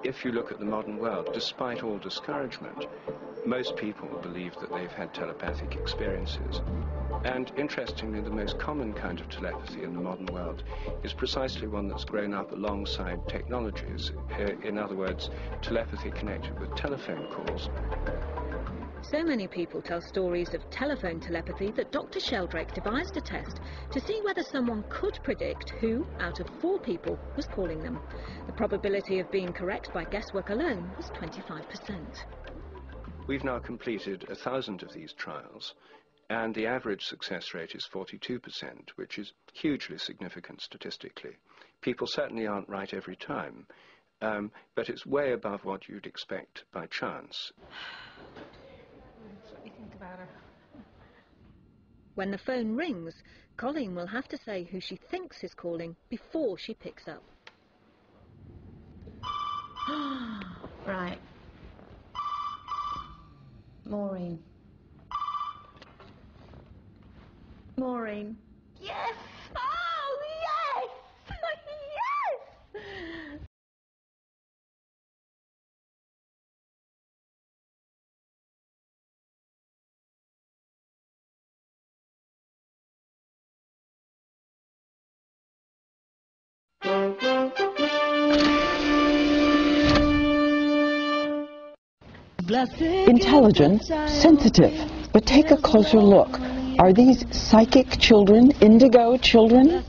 If you look at the modern world, despite all discouragement, most people believe that they've had telepathic experiences. And interestingly, the most common kind of telepathy in the modern world is precisely one that's grown up alongside technologies. In other words, telepathy connected with telephone calls. So many people tell stories of telephone telepathy that Dr. Sheldrake devised a test to see whether someone could predict who, out of 4 people, was calling them. The probability of being correct by guesswork alone was 25%. We've now completed 1,000 of these trials, and the average success rate is 42%, which is hugely significant statistically. People certainly aren't right every time, but it's way above what you'd expect by chance. When the phone rings, Colleen will have to say who she thinks is calling before she picks up. Right. Maureen. Maureen. Yes! Oh, yes! Yes! Intelligent, sensitive, but take a closer look. Are these psychic children, indigo children?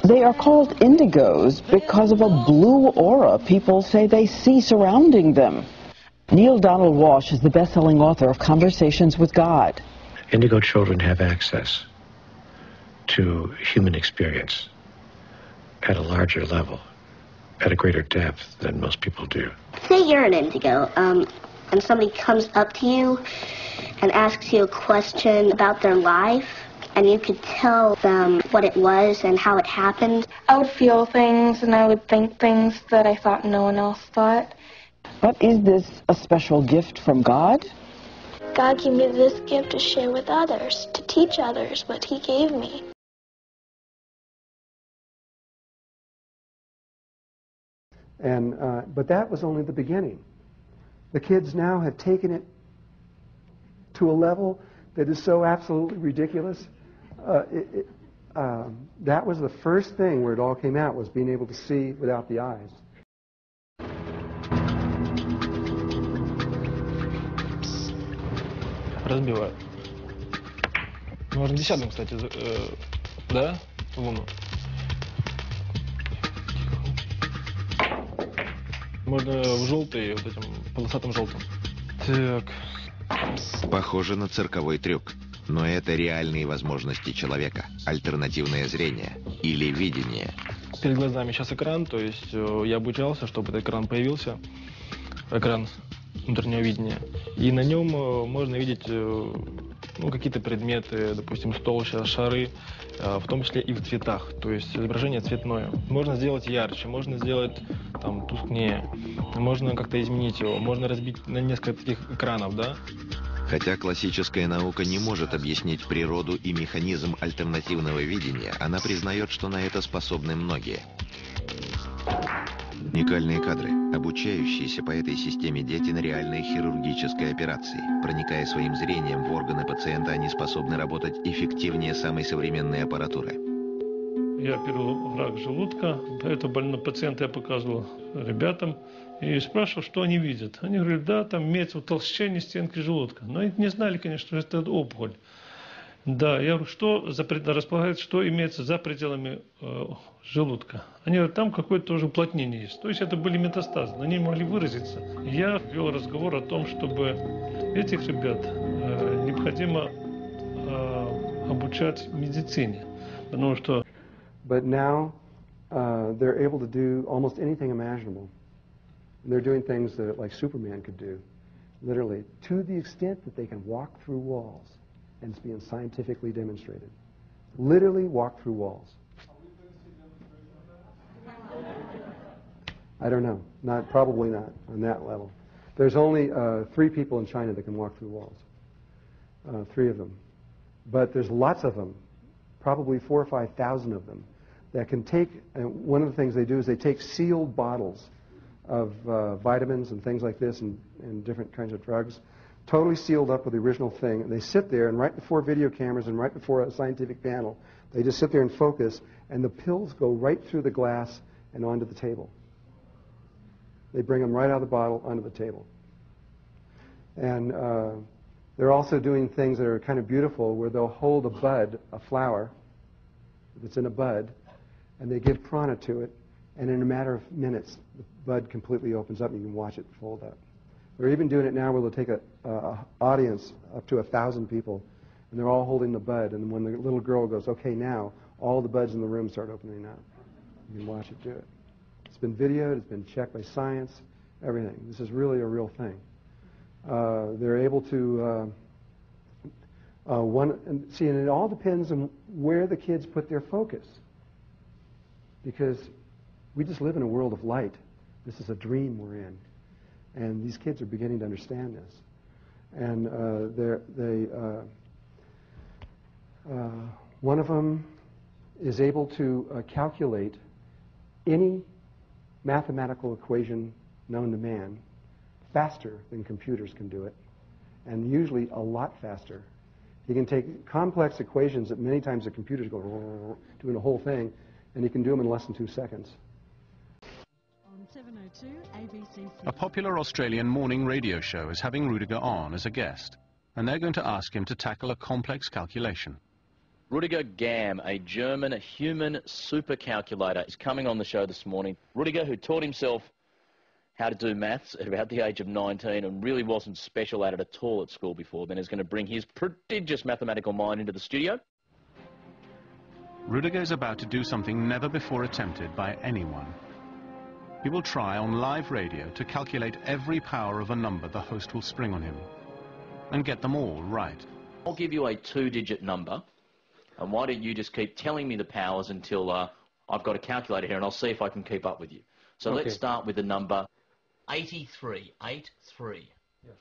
They are called indigos because of a blue aura people say they see surrounding them. Neil Donald Walsh is the best-selling author of Conversations with God. Indigo children have access to human experience at a larger level, at a greater depth than most people do. Say you're an indigo, and somebody comes up to you and asks you a question about their life, and you could tell them what it was and how it happened. I would feel things and I would think things that I thought no one else thought. But is this a special gift from God? God gave me this gift to share with others, to teach others what He gave me. But that was only the beginning. The kids now have taken it to a level that is so absolutely ridiculous. That was the first thing where it all came out, was being able to see without the eyes. Разбивают. Можно 10-м, кстати, да? В луну. Можно в желтый, вот этим полосатым желтым. Так. Похоже на цирковой трюк. Но это реальные возможности человека. Альтернативное зрение или видение. Перед глазами сейчас экран, то есть я обучался, чтобы этот экран появился. Экран внутреннего видения. И на нем можно видеть какие-то предметы, допустим, стол, сейчас шары, в том числе и в цветах. То есть изображение цветное. Можно сделать ярче, можно сделать там тускнее, можно как-то изменить его, можно разбить на несколько таких экранов, да? Хотя классическая наука не может объяснить природу и механизм альтернативного видения, она признает, что на это способны многие. Уникальные кадры, обучающиеся по этой системе дети на реальной хирургической операции. Проникая своим зрением в органы пациента, они способны работать эффективнее самой современной аппаратуры. Я оперировал рак желудка, это больного пациента я показывал ребятам и спрашивал, что они видят. Они говорили, да, там имеется утолщение стенки желудка. Но они не знали, конечно, что это опухоль. Да, я говорю, что располагает, что имеется за пределами желудка. Они говорят, там какое-то тоже уплотнение есть. То есть это были метастазы, они не могли выразиться. Я вел разговор о том, чтобы этих ребят необходимо обучать медицине, потому что... But now they're able to do almost anything imaginable. They're doing things that like Superman could do, literally, to the extent that they can walk through walls, and it's being scientifically demonstrated. Literally walk through walls. I don't know. Probably not on that level. There's only 3 people in China that can walk through walls. 3 of them. But there's lots of them, probably 4,000 or 5,000 of them, that can take, and one of the things they do is they take sealed bottles vitamins and things like this and different kinds of drugs, totally sealed up with the original thing. And they sit there, and right before video cameras and right before a scientific panel, they just sit there and focus, and the pills go right through the glass and onto the table. They bring them right out of the bottle onto the table. And they're also doing things that are kind of beautiful, where they'll hold a bud, a flower that's in a bud, and they give prana to it, and in a matter of minutes, the bud completely opens up and you can watch it fold up. They're even doing it now where they'll take an audience up to 1,000 people, and they're all holding the bud, and when the little girl goes, okay, now, all the buds in the room start opening up. You can watch it do it. It's been videoed, it's been checked by science, everything. This is really a real thing. They're able to, and it all depends on where the kids put their focus. Because we just live in a world of light. This is a dream we're in. And these kids are beginning to understand this. And one of them is able to calculate any mathematical equation known to man faster than computers can do it, and usually a lot faster. He can take complex equations that many times the computers go doing the whole thing, and he can do them in less than 2 seconds. A popular Australian morning radio show is having Rudiger on as a guest, and they're going to ask him to tackle a complex calculation. Rudiger Gamm, a German human supercalculator, is coming on the show this morning. Rudiger, who taught himself how to do maths at about the age of 19 and really wasn't special at it at all at school before then, is going to bring his prodigious mathematical mind into the studio. Rudiger is about to do something never before attempted by anyone. He will try on live radio to calculate every power of a number the host will spring on him, and get them all right. I'll give you a 2-digit number, and why don't you just keep telling me the powers until I've got a calculator here, and I'll see if I can keep up with you. So Okay. Let's start with the number 83. 83. Yes.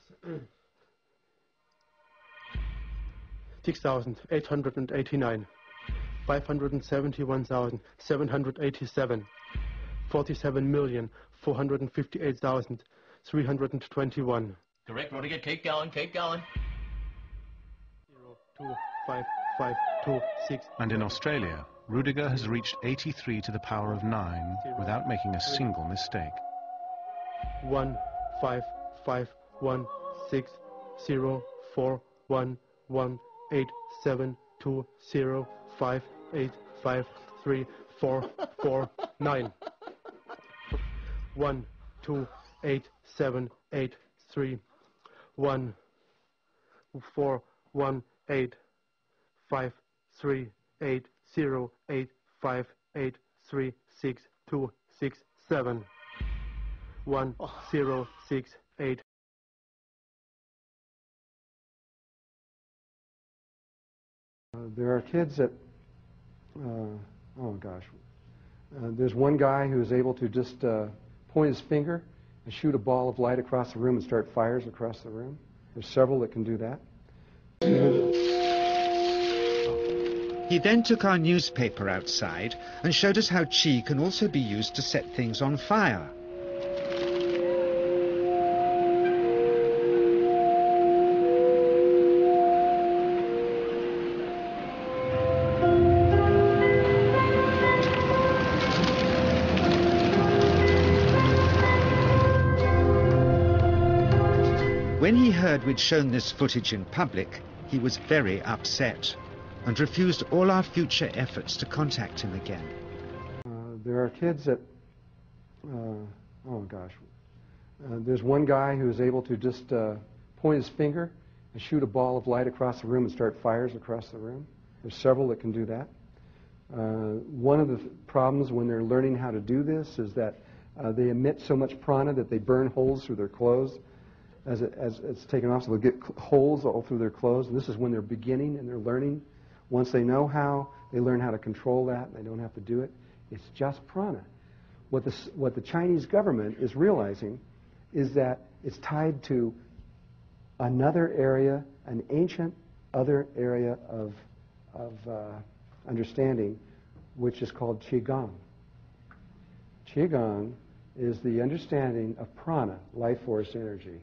6,889. 571,787. 47,458,321. Correct, Rudiger. Keep going, keep going. 2, 5, 5, 2, 6. And in Australia, Rudiger has reached 83 to the power of 9 without making a single mistake. 1, 5, 5, 1, 6, 0, 4, 1, 1, 8, 7, 2, 0, 5, 8, 5, 3, 4, 4, 9. 1, 2, 8, 7, 8, 3, 1, 4, 1, 8, 5, 3, 8, 0, 8, 5, 8, 3, 6, 2, 6, 7. 1, 0, 6, 8. There are kids that, there's one guy who is able to just point his finger and shoot a ball of light across the room and start fires across the room. There's several that can do that. He then took our newspaper outside and showed us how chi can also be used to set things on fire. When he heard we'd shown this footage in public, he was very upset and refused all our future efforts to contact him again. There are kids that, there's one guy who is able to just point his finger and shoot a ball of light across the room and start fires across the room. There's several that can do that. One of the problems when they're learning how to do this is that they emit so much prana that they burn holes through their clothes as it's taken off, so they'll get holes all through their clothes. And this is when they're beginning and they're learning. Once they know how, they learn how to control that. They don't have to do it. It's just prana. What the Chinese government is realizing is that it's tied to another area, an ancient other area of understanding, which is called Qigong. Qigong is the understanding of prana, life force energy.